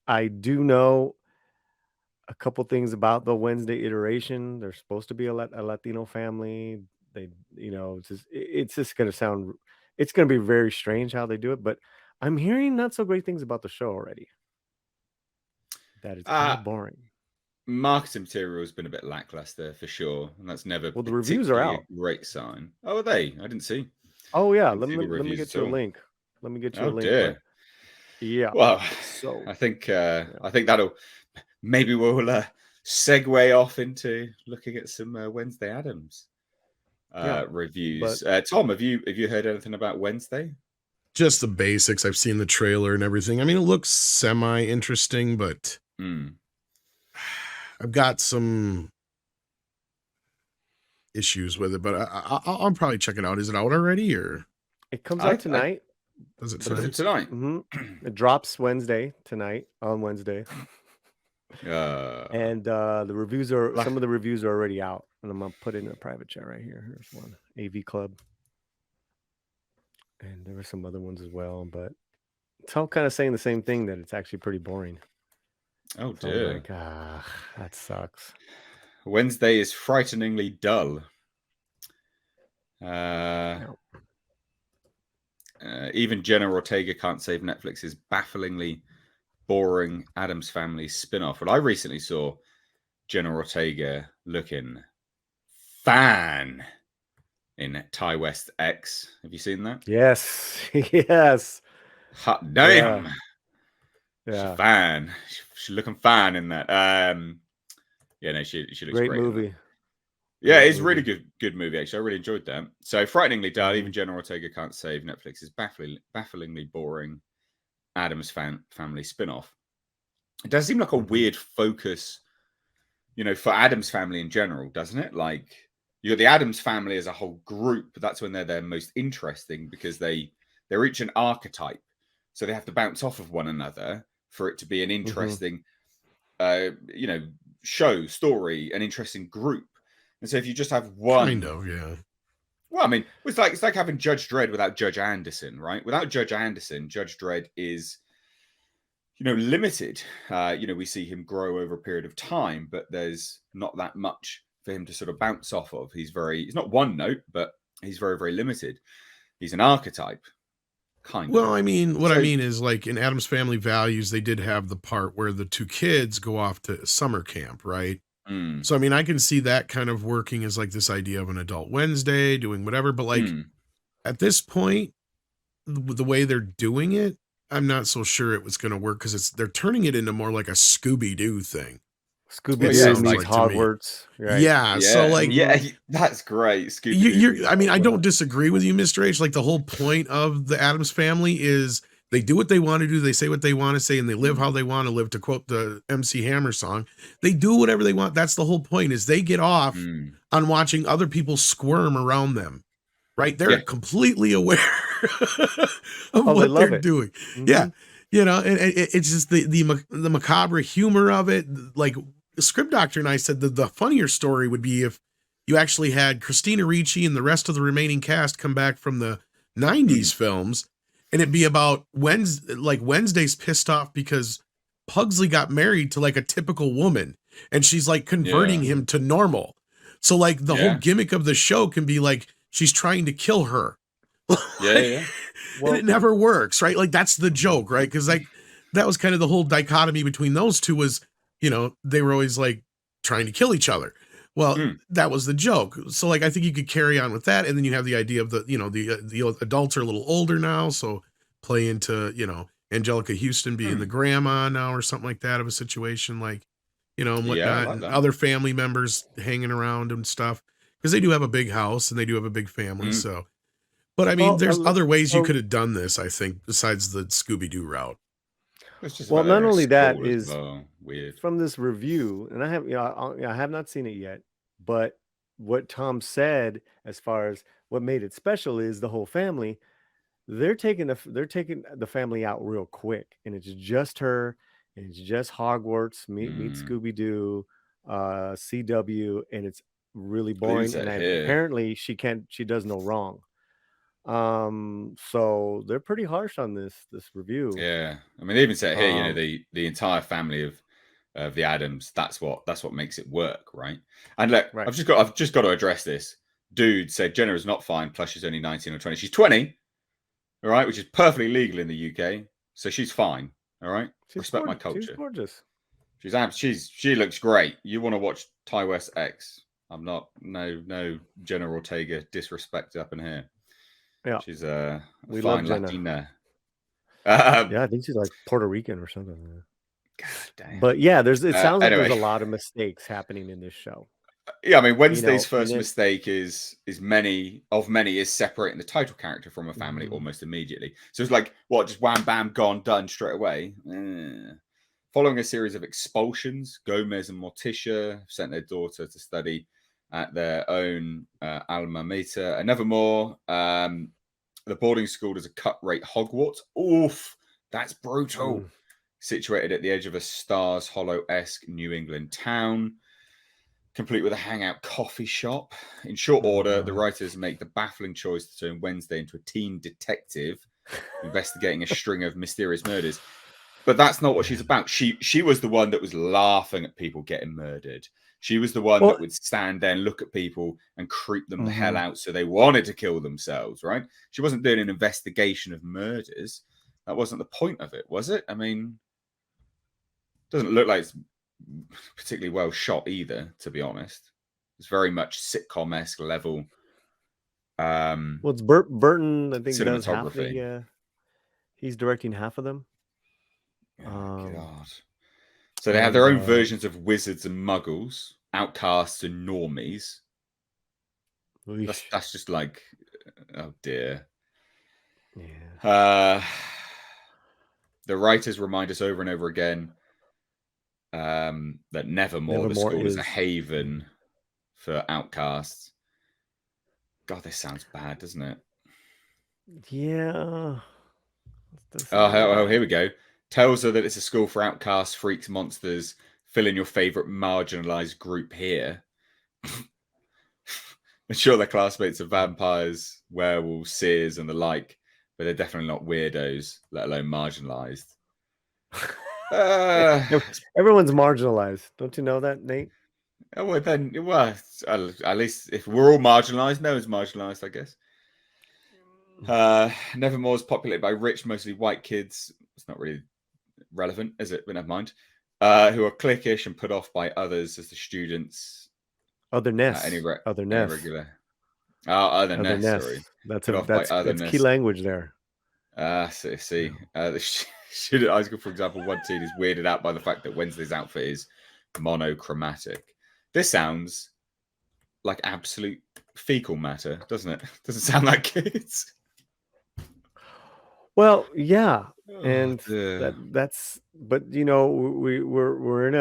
I do know a couple things about the Wednesday iteration. There's supposed to be a Latino family. They, it's just gonna sound, it's gonna be very strange how they do it. But I'm hearing not so great things about the show already. That it's kind Uh of boring. marketing material has been a bit lackluster for sure, and that's never Well, the reviews are particularly a out. great sign. Oh, are they? I Oh yeah, didn't see the let me reviews get at you a all. link. Let me get you a Oh link. But dear. yeah, Well, so yeah, I think that'll maybe we'll segue off into looking at some Wednesday Adams yeah, but reviews. Tom, have you heard anything about Wednesday? Just the basics. I've seen the trailer and everything. I mean, it looks semi interesting, but Hmm. I've got some issues with it. But I'll probably check it out. Is it out already, or it comes out I tonight. does it does The it tonight? tonight? mhm, it drops Wednesday tonight on Wednesday. uh, And the reviews are la- some of the reviews are already out, and I'm gonna put it in a private chat right here. Here's one, AV Club, and there were some other ones as well, but it's all kind of saying the same thing, that it's actually pretty boring. oh So I'm dear. like, that sucks. Wednesday is frighteningly dull. Uh, Yeah. even Jenna Ortega can't save Netflix's bafflingly boring Adams Family spin-off. Well, I recently saw Jenna Ortega looking fan in Ty West X. Have you seen that? Yes. Yes. Hot Yeah. damn. She's Yeah. fine. She's looking fine in that. Yeah, no, she looks Great great in that. movie. Yeah, Great it's a really movie. good movie actually. I really enjoyed that. So frighteningly dull. Even Mhm. Jenna Ortega can't save Netflix's bafflingly boring Adams Family spin-off. It does seem like a Mhm. weird focus, for Adams Family in general, doesn't it? Like you got the Adams Family as a whole group. That's when they're their most interesting because they're each an archetype, so they have to bounce off of one another for it to be an Mhm. interesting, uh, you know, show story, an interesting group. And so if you just have Kind one, of, yeah. well, I mean, it's like having Judge Dredd without Judge Anderson, right? Without Judge Anderson, Judge Dredd is limited. We see him grow over a period of time, but there's not that much for him to sort of bounce off of. He's not one note, but he's very, very limited. He's an archetype, kind Well, of. I mean, what I So, mean is like in Adam's Family Values, they did have the part where the two kids go off to summer camp, right? mm, So, I mean, I can see that kind of working as like this idea of an adult Wednesday doing whatever. But like mm, at this point, the way they're doing it, I'm not so sure it was going to work because they're turning it into more like a Scooby Doo thing. Scooby well, It yeah, Doo it's sounds meets like, like to me. Hogwarts, right? Yeah. So yeah, like yeah, Mhm. that's great. Scooby Doo meets I mean, I don't Hogwarts. disagree with you, Mr. H. Like the whole point of the Adams Family is they do what they want to do, they say what they want to say, and they live how Mm, they want to live, to quote the MC Hammer song. They do whatever they want. That's the whole point, is they get off mm, on watching other people squirm around them. Right? They're yeah, completely aware of Oh, they what they're love it. doing. Yeah. Mhm. And it's just the macabre humor of it. Like the script doctor and I said that the funnier story would be if you actually had Christina Ricci and the rest of the remaining cast come back from the mm, 90s films, and it'd be about Wednesday's pissed off because Pugsley got married to like a typical woman, and she's like converting yeah, him to normal. So like the whole yeah, gimmick of the show can be like she's trying to kill her. yeah, yeah, yeah. And it Well, never works, right? Like that's the mhm. joke, right? Because like that was kind of the whole dichotomy between those two was, they were always like trying to kill each other. Well, Mm, that was the joke. So like I think you could carry on with that, and then you have the idea of the adults are a little older now, so play into Angelica Houston being the mm. grandma now or something like that of a situation, like and Yeah, I whatnot, like and that. other family members hanging around and stuff because they do have a big house and they do have a big family, Mm. so but I mean, Well, there's other ways you so could have done this, I think, besides the Scooby Doo route. It's just well, about they're not in a only that school as is well. Weird. from this review, and I have not seen it yet, but what Tom said as far as what made it special is the whole family. They're taking the family out real quick, and it's just her, and it's just Hogwarts meet Mm. Scooby Doo, CW, and it's really Leaves boring. And it here. apparently she does no wrong. So they're pretty harsh on this review. Yeah, I mean, they even say it here, Um, the entire family of the Adams. That's what makes it work, right? And look, right. I've just got to address this. Dude said Jenna is not fine. Plus, she's only 19 or 20. She's 20, all right, which is perfectly legal in the UK. So she's fine. All right, respect my She's culture. gorgeous. She looks great. You want to watch Ty West X? I'm not no Jenna Ortega disrespect up in here. Yeah, She's a we love fine Jenna. Latina. Yeah, I think she's like Puerto Rican or something. God damn. But yeah, it sounds like there's Anyway, a lot of mistakes happening in this show. yeah, I mean, You Wednesday's know, and first then mistake is many is separating the title character from a family mhm. almost immediately. So it's like, what, just wham bam gone done straight away. Following a series of expulsions, Gomez and Morticia sent their daughter to study at their own alma mater. And Nevermore, the boarding school is a cut rate Hogwarts. Oof, that's brutal. Mm. Situated at the edge of a Stars Hollow-esque New England town, complete with a hangout coffee shop. In short Oh order, the god. writers make the baffling choice to turn Wednesday into a teen detective investigating a string of mysterious murders. But that's not what she's about. She was the one that was laughing at people getting murdered. She was the one Well, that would stand there and look at people and creep them the hell mhm. out so they wanted to kill themselves, right? She wasn't doing an investigation of murders. That wasn't the point of it, was it? I mean, doesn't look like it's particularly well shot either, to be honest. It's very much sitcom-esque level Well, it's Burton, I think, does half cinematography. the he's directing half of them. Oh Um, god. So they have and their own versions of wizards and muggles, outcasts and normies. Eesh. That's just like, oh dear. Yeah. Uh, the writers remind us over and over again that Nevermore, the Nevermore school, is a is haven for outcasts. God, this sounds bad, doesn't it? yeah. That does Oh, sound a little here bad. we go. Tells her that it's a school for outcasts, freaks, monsters. Fill in your favorite marginalized group here. I'm sure their classmates are vampires, werewolves, seers, and the like, but they're definitely not weirdos, let alone marginalized. Uh, Everyone's marginalized. Don't you know that, Nate? well, then, well, at least if we're all marginalized, no one's marginalized, I guess. Nevermore is populated by rich, mostly white kids. It's not really relevant, is it? But never mind. Who are cliquish and put off by others as the students. Otherness. Any Otherness. regular. Oh, otherness, sorry. Otherness. That's Put off by that's key otherness. language there. See. Yeah. The student high school, for example, one teen is weirded out by the fact that Wednesday's outfit is monochromatic. This sounds like absolute fecal matter, doesn't it? Doesn't sound like kids. Well, yeah, Oh and dear. that's but we're in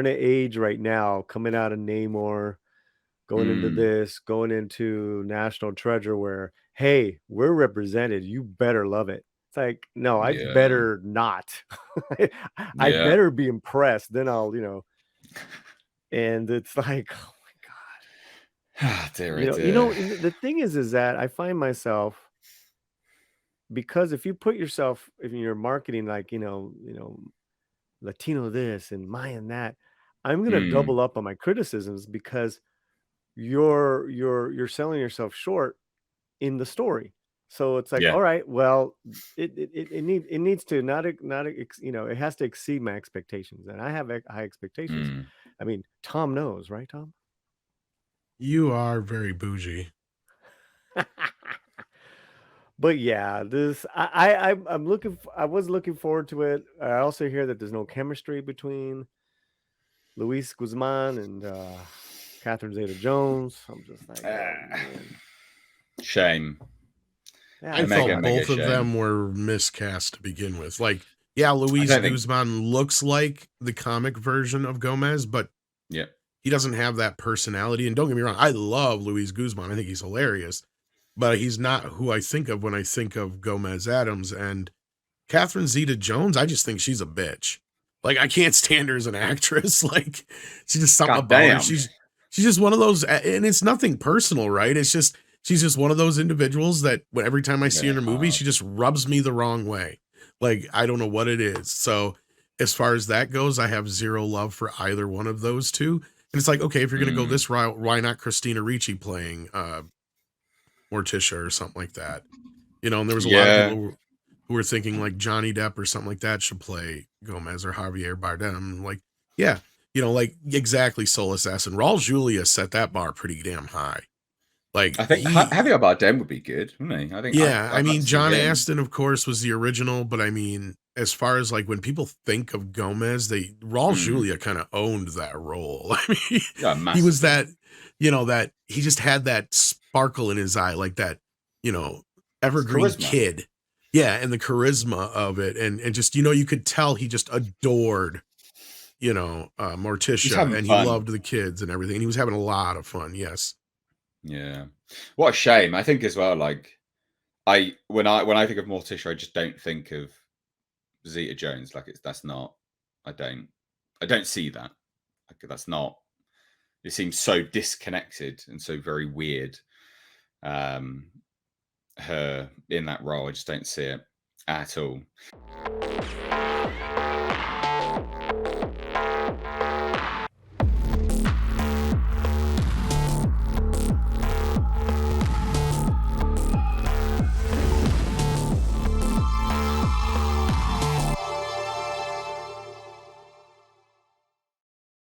an age right now coming out of Namor, going into Mm, this, going into National Treasure where, hey, we're represented. You better love it. It's like, no, I yeah. better not. I Yeah. better be impressed. Then I'll, and it's like, oh my God. Dear, The thing is that I find myself because if you put yourself if you're marketing like, Latino this and Mayan that, I'm gonna mm, double up on my criticisms because you're selling yourself short in the story. So it's like, yeah. all right, well, it needs to it has to exceed my expectations, and I have high expectations. Mm. I mean, Tom knows, right, Tom? You are very bougie. But yeah, this I was looking forward to it. I also hear that there's no chemistry between Luis Guzman and Catherine Zeta-Jones. I'm just like, oh Ah, man. shame. Yeah, I it Mega, felt mega both of shame. them were miscast to begin with. Like, yeah, I Luis don't think. Guzman looks like the comic version of Gomez, but Yeah. he doesn't have that personality. And don't get me wrong, I love Luis Guzman. I think he's hilarious, but he's not who I think of when I think of Gomez Adams. And Catherine Zeta Jones, I just think she's a bitch. Like, I can't stand her as an actress. Like, she's just something God about her. damn. She's just one of those, and it's nothing personal, right? It's just she's just one of those individuals that every time I see her in a movie, hard. she just rubs me the wrong way. Like, I don't know what it is. So as far as that goes, I have zero love for either one of those two. And it's like, okay, if you're gonna go Mm. this route, why not Christina Ricci playing Morticia or something like that? You know, and there was a lot of people Yeah, who were thinking like Johnny Depp or something like that should play Gomez, or Javier Bardem. Like, yeah, you know, like exactly, Soul Assassin. Raul Julia set that bar pretty damn high. Like I think he, Javier Bardem would be good, wouldn't he? I think yeah, I I'd like mean, to see John him. Astin, of course, was the original, but I mean, as far as like when people think of Gomez, Raul Mm. Julia kind of owned that role. I mean, Yeah, he was massively. that, you know, that he just had that sparkle in his eye, like that, you know, It's evergreen charisma. kid. Yeah, and the charisma of it, and just, you know, you could tell he just adored, you know, He's Morticia, having and he fun. loved the kids and everything. And he was having a lot of fun. Yes. Yeah. What a shame. I think as well, like when I think of Morticia, I just don't think of Zeta Jones. Like that's not. I don't see that. Like that's not. It seems so disconnected and so very weird. Um, her in that role, I just don't see it at all.